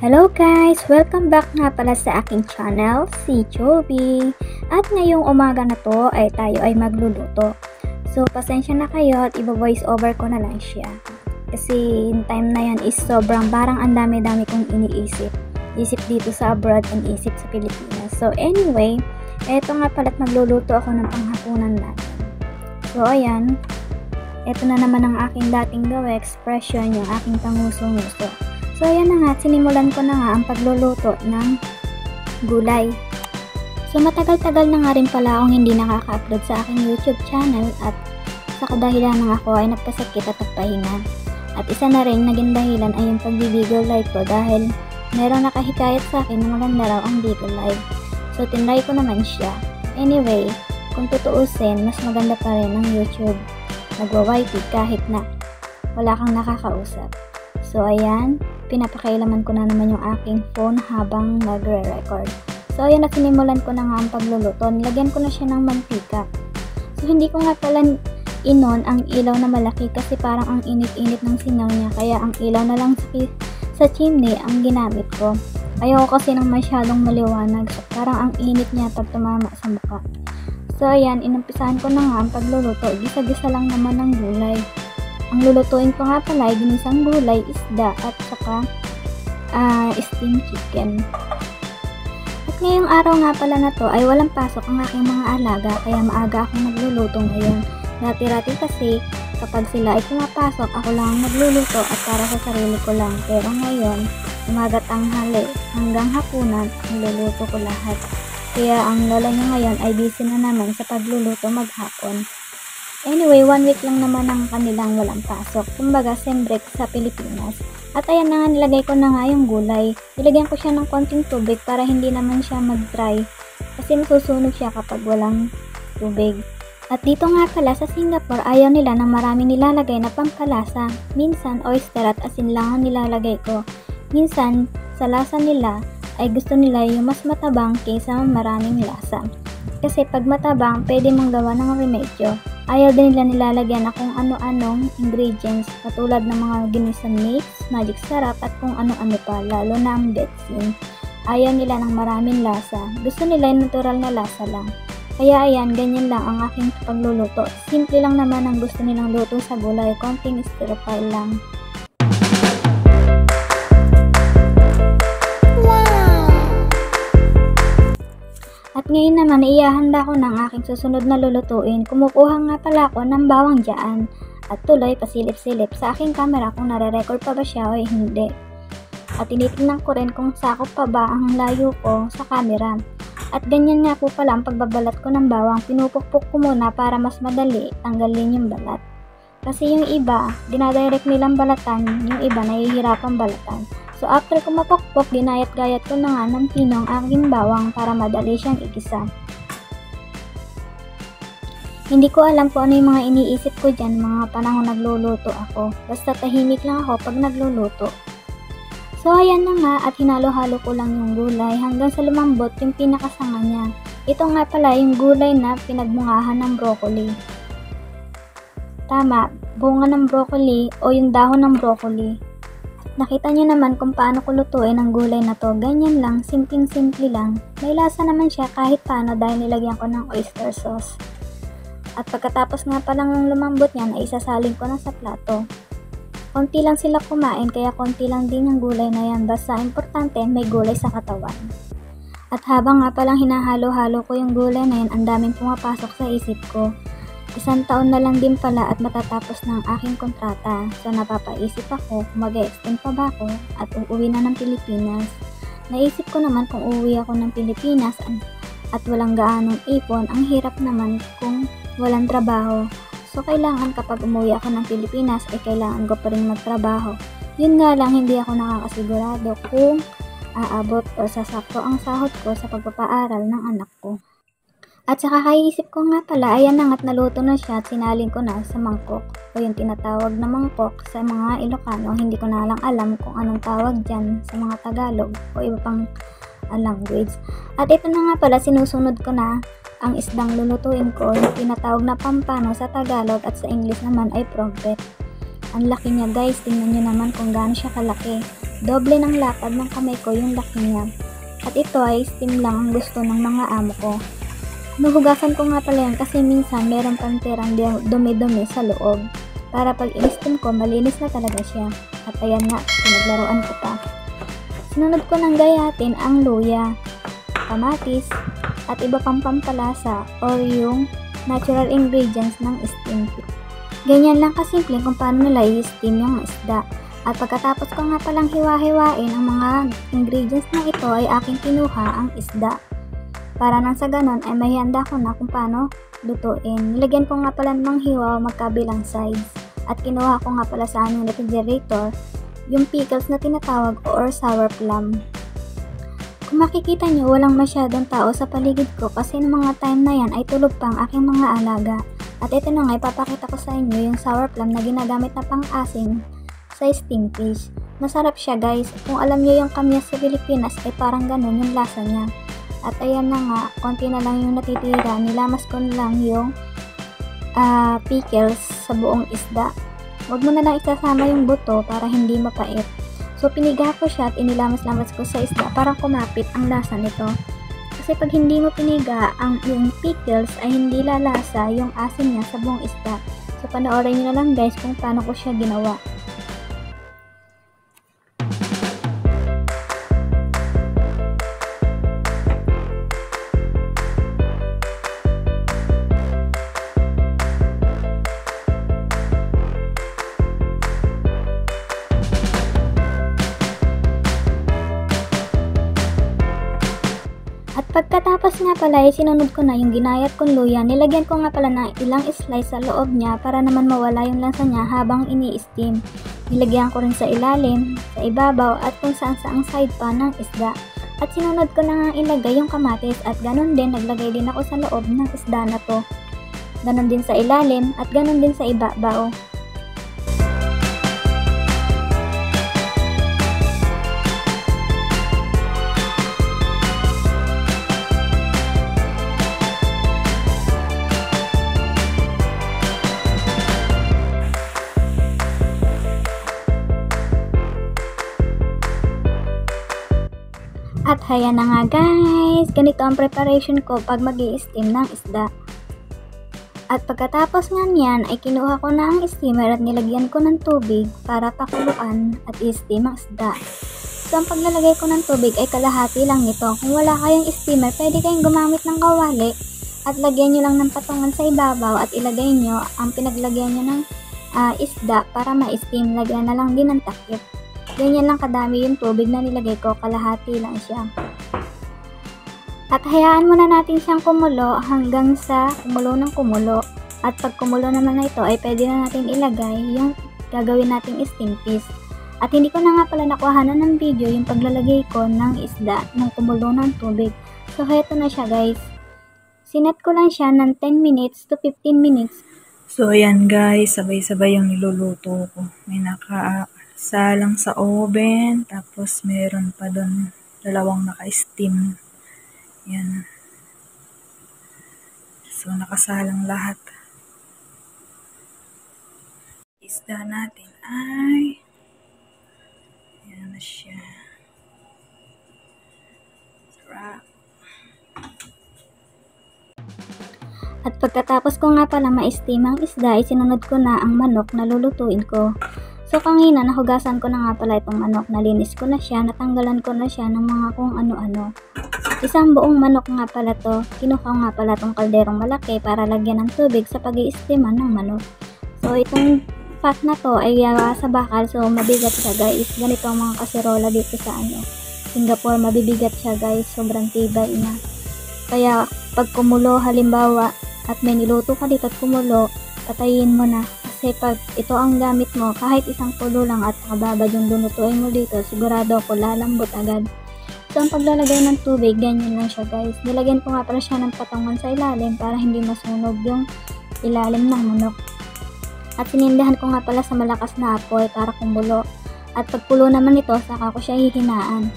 Hello guys! Welcome back nga pala sa aking channel, si Joby. At ngayong umaga na to ay tayo ay magluluto. So pasensya na kayo at i-voice over ko na lang siya. Kasi yung time na yan is sobrang parang ang dami-dami kong iniisip. Isip dito sa abroad and isip sa Pilipinas. So anyway, eto nga pala't magluluto ako ng panghapunan natin. So ayan, eto na naman ang aking dating gawa, expression, yung aking panguso-nguso. So ayan na nga, sinimulan ko na nga ang pagluluto ng gulay. So matagal-tagal na nga rin pala akong hindi nakaka-upload sa aking YouTube channel at sa kadahilan ng ako ay nagkasakit at nagpahinga. At isa na rin naging dahilan ay yung pag-Bigo Live ko dahil meron nakahikayat sa akin na maganda raw ang Bigo Live. So tinry ko naman siya. Anyway, kung tutuusin, mas maganda pa rin ang YouTube. Nagwa-YT kahit na wala kang nakakausap. So ayan, pinapakailaman ko na naman yung aking phone habang nagre-record. So ayan, at sinimulan ko na nga ang pagluluto. Nilagyan ko na siya ng mantika. So hindi ko nga pala inon ang ilaw na malaki kasi parang ang init-init ng singaw niya. Kaya ang ilaw na lang sa chimney ang ginamit ko. Ayoko kasi ng masyadong maliwanag. So parang ang init niya pag tumama sa mukha. So ayan, inumpisahan ko na nga ang pagluluto. Gisa-gisa lang naman ng gulay. Ang lulutuin ko nga pala ay ginisang gulay, isda at saka steamed chicken. At ngayong araw nga pala na to ay walang pasok ang aking mga alaga kaya maaga akong nagluluto ngayon. Dati-rati kasi kapag sila ay pumapasok ako lang nagluluto at para sa sarili ko lang. Pero ngayon, umaga tanghali hanggang hapunan, niluluto ko lahat. Kaya ang lola niya ngayon ay busy na naman sa pagluluto maghapon. Anyway, 1 week lang naman ang kanilang walang pasok. Kumbaga, sem break sa Pilipinas. At ayan na nga, nilagay ko na nga yung gulay. Nilagyan ko siya ng konting tubig para hindi naman siya mag-dry. Kasi masusunog siya kapag walang tubig. At dito nga pala sa Singapore, ayaw nila ng marami nilalagay na pampalasa. Minsan, oyster at asin lang ang nilalagay ko. Minsan, sa lasa nila, ay gusto nila yung mas matabang kaysa maraming lasa. Kasi pag matabang, pwede mong gawa ng remedyo. Ayaw din nila nilalagyan na kung ano-anong ingredients katulad ng mga ginisan mix, magic sarap at kung ano-ano pa, lalo na ang betsin. Ayaw nila ng maraming lasa. Gusto nila yung natural na lasa lang. Kaya ayan, ganyan lang ang aking pagluluto. Simple lang naman ang gusto nilang luto sa gulay, konting stir fry lang. At ngayon naman, iihahanda ko ng aking susunod na lulutuin. Kumukuha nga pala ako ng bawang dyan. At tuloy, pasilip-silip sa aking camera kung nare-record pa ba siya o hindi. At tinitignan ko rin kung sakop pa ba ang layo ko sa camera. At ganyan nga po pala ang pagbabalat ko ng bawang. Pinupukpok ko muna para mas madali tanggalin yung balat. Kasi yung iba, dinadirect nilang balatan, yung iba nahihirapang balatan. So after ko mapokpok, ginayat-gayat ko na nga ng pinong aking bawang para madali siyang igisa. Hindi ko alam kung ano yung mga iniisip ko dyan mga panahon nagluluto ako. Basta tahimik lang ako pag nagluluto. So ayan na nga at hinalo-halo ko lang yung gulay hanggang sa lumambot yung pinakasanga niya. Ito nga pala yung gulay na pinagmungahan ng broccoli. Tama, bunga ng broccoli o yung dahon ng broccoli. Nakita nyo naman kung paano ko lutuin ang gulay na to. Ganyan lang, simpleng-simple lang. May lasa naman siya kahit paano dahil nilagyan ko ng oyster sauce. At pagkatapos nga palang lumambot niyan ay isasalin ko na sa plato. Konti lang sila kumain kaya konti lang din yung gulay na yan. Basta importante may gulay sa katawan. At habang nga palang hinahalo-halo ko yung gulay na yan, ang daming pumapasok sa isip ko. 1 taon na lang din pala at matatapos ng aking kontrata. So napapaisip ako kung mag-extend pa ba ako at uuwi na ng Pilipinas. Naisip ko naman kung uuwi ako ng Pilipinas at walang gaanong ipon, ang hirap naman kung walang trabaho. So kailangan kapag umuwi ako ng Pilipinas ay kailangan ko pa rin magtrabaho. Yun nga lang, hindi ako nakakasigurado kung aabot o sasakto ang sahod ko sa pagpapaaral ng anak ko. At saka kaiisip ko nga pala, ayan na nga't naluto na siya at sinaling ko na sa mangkok o yung tinatawag na mangkok sa mga Ilocano. Hindi ko na lang alam kung anong tawag dyan sa mga Tagalog o iba pang language. At ito na nga pala, sinusunod ko na ang isdang lulutuin ko, yung tinatawag na pampano sa Tagalog at sa English naman ay prophet. Ang laki niya guys, tingnan nyo naman kung gaano siya kalaki. Doble ng lapad ng kamay ko yung laki niya. At ito ay steam lang ang gusto ng mga amo ko. Nuhugasan ko nga pala yan kasi minsan meron pang tirang dumi-dumi sa loob. Para pag in-steam ko, malinis na talaga siya. At ayan nga, pinaglaruan ko pa. Sinunod ko ng gayatin ang luya, kamatis, at iba pang pampalasa or yung natural ingredients ng steam. Ganyan lang kasimple kung paano nila i-steam yung isda. At pagkatapos ko nga palang hiwa-hiwain ang mga ingredients na ito ay aking kinuha ang isda. Para nang sa ganon ay may handa ko na kung paano lutuin. Nilagyan ko nga pala ng hiwa magkabilang sides. At kinuha ko nga pala sa aming refrigerator yung pickles na tinatawag or sour plum. Kung makikita nyo, walang masyadong tao sa paligid ko kasi ng mga time na yan ay tulog pang aking mga alaga. At ito na nga, ipapakita ko sa inyo yung sour plum na ginagamit na pang-asim sa steam fish. Masarap siya guys. Kung alam nyo yung kamyas sa Pilipinas ay parang ganun yung lasa niya. At ayan na nga, konti na lang yung natitira. Nilamas ko na lang yung pickles sa buong isda. Huwag mo na lang isasama yung buto para hindi mapait. So piniga ko siya at inilamas-lamas ko sa isda para kumapit ang lasa nito. Kasi pag hindi mo piniga yung pickles ay hindi lalasa yung asin niya sa buong isda. So panoorin nyo na lang guys kung paano ko siya ginawa. At pagkatapos nga pala ay sinunod ko na yung ginayat kong luya. Nilagyan ko nga pala ng ilang slice sa loob niya para naman mawala yung lansa niya habang ini-steam. Nilagyan ko rin sa ilalim, sa ibabaw at kung saan saang side pa ng isda. At sinunod ko na nga ilagay yung kamatis at ganun din naglagay din ako sa loob ng isda na to. Ganun din sa ilalim at ganun din sa ibabaw. At haya na nga guys, ganito ang preparation ko pag mag-i-steam ng isda. At pagkatapos nga niyan ay kinuha ko na ang steamer at nilagyan ko ng tubig para pakuluan at i-steam ang isda. So ang paglalagay ko ng tubig ay kalahati lang nito. Kung wala kayong steamer, pwede kayong gumamit ng kawali at lagyan nyo lang ng patungan sa ibabaw at ilagay nyo ang pinaglagyan nyo ng isda para ma-steam. Lagyan na lang din ng takip. Ganyan lang kadami yung tubig na nilagay ko, kalahati lang siya. At hayaan muna natin siyang kumulo hanggang sa kumulo ng kumulo. At pag kumulo naman na ito ay pwede na natin ilagay yung gagawin nating steam fish. At hindi ko na nga pala nakuhanan ng video yung paglalagay ko ng isda ng kumulo ng tubig. So heto na siya guys. Sinet ko lang siya ng 10 minutes to 15 minutes. So ayan guys, sabay-sabay yung niluluto ko. May nakasalang sa oven, tapos meron pa doon dalawang naka-steam. Yan. So nakasalang lahat. Isda natin ay yan na siya. Sarap. At pagkatapos ko nga pala ma-steam ang isda, sinunod ko na ang manok na lulutuin ko. So kanina nahugasan ko na nga pala itong manok, nalinis ko na siya, natanggalan ko na siya ng mga kung ano-ano. Isang buong manok nga pala to, kinuha ko nga pala itong kalderong malaki para lagyan ng tubig sa pag-i-steaman ng manok. So itong pot na to ay sa bakal, so mabigat siya guys. Ganito ang mga kaserola dito sa Singapore, mabibigat siya guys, sobrang tibay niya. Kaya pag kumulo halimbawa at may niluto ka dito at kumulo, patayin mo na. Kasi pag ito ang gamit mo, kahit isang kulo lang at kababad yung lunutuin mo dito, sigurado ako lalambot agad. So ang paglalagay ng tubig, ganyan lang siya guys. Nilagyan ko nga pala siya ng patungan sa ilalim para hindi masunog yung ilalim ng manok. At sinindahan ko nga pala sa malakas na apoy para kumulo. At pagkulo naman ito, saka ko siya hihinaan.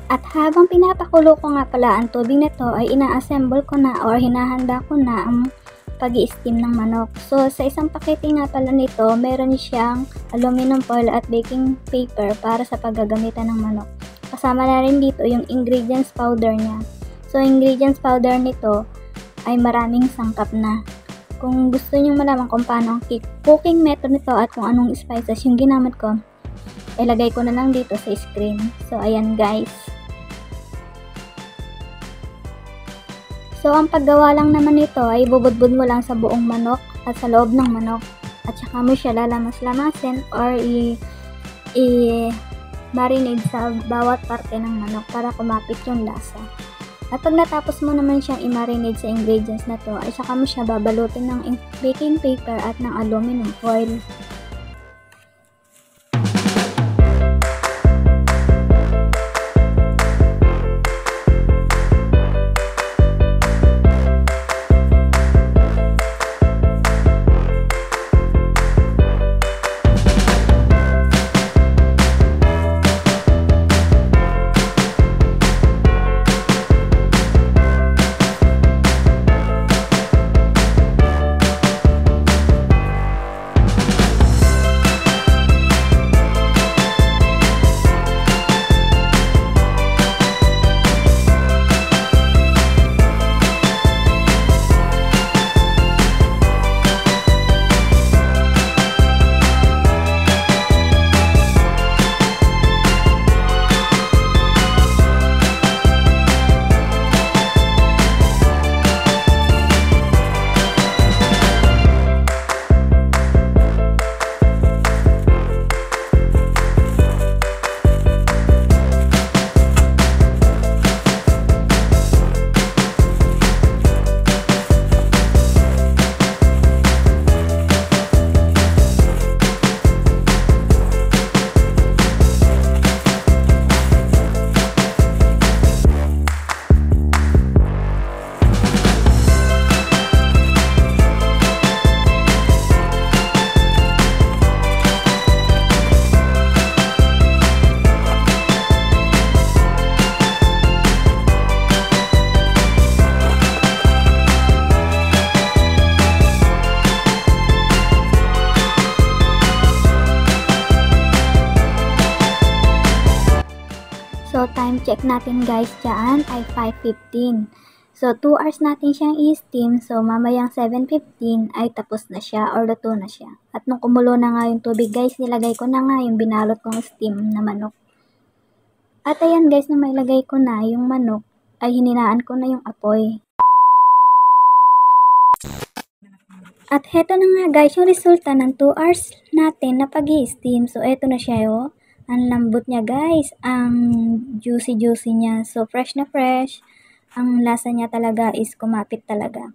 At habang pinapakulo ko nga pala ang tubig nito ay ina-assemble ko na or hinahanda ko na ang pag-i-steam ng manok. So, sa isang pakete nga pala nito, meron siyang aluminum foil at baking paper para sa paggagamitan ng manok. Kasama na rin dito yung ingredients powder niya. So, ingredients powder nito ay maraming sangkap na. Kung gusto niyo malaman kung paano ang cooking method nito at kung anong spices yung ginamit ko, ilagay ko na lang dito sa screen. So, ayan guys. So, ang paggawa lang naman nito ay bubudbud mo lang sa buong manok at sa loob ng manok. At saka mo siya lalamas-lamasin or i-marinate sa bawat parte ng manok para kumapit yung lasa. At pag natapos mo naman siyang i-marinate sa ingredients na to, ay saka mo siya babalutin ng baking paper at ng aluminum foil. So, time check natin guys dyan ay 5:15. So, 2 hours natin siyang i-steam. So, mamayang 7:15 ay tapos na siya or luto na siya. At nung kumulo na nga yung tubig guys, nilagay ko na nga yung binalot kong steam na manok. At ayan guys, nung mailagay ko na yung manok, ay hininaan ko na yung apoy. At heto na nga guys, yung resulta ng 2 hours natin na pag-i-steam. So, eto na siya yo. Ang lambot niya guys, ang juicy niya. So, fresh na fresh. Ang lasa niya talaga is kumapit talaga.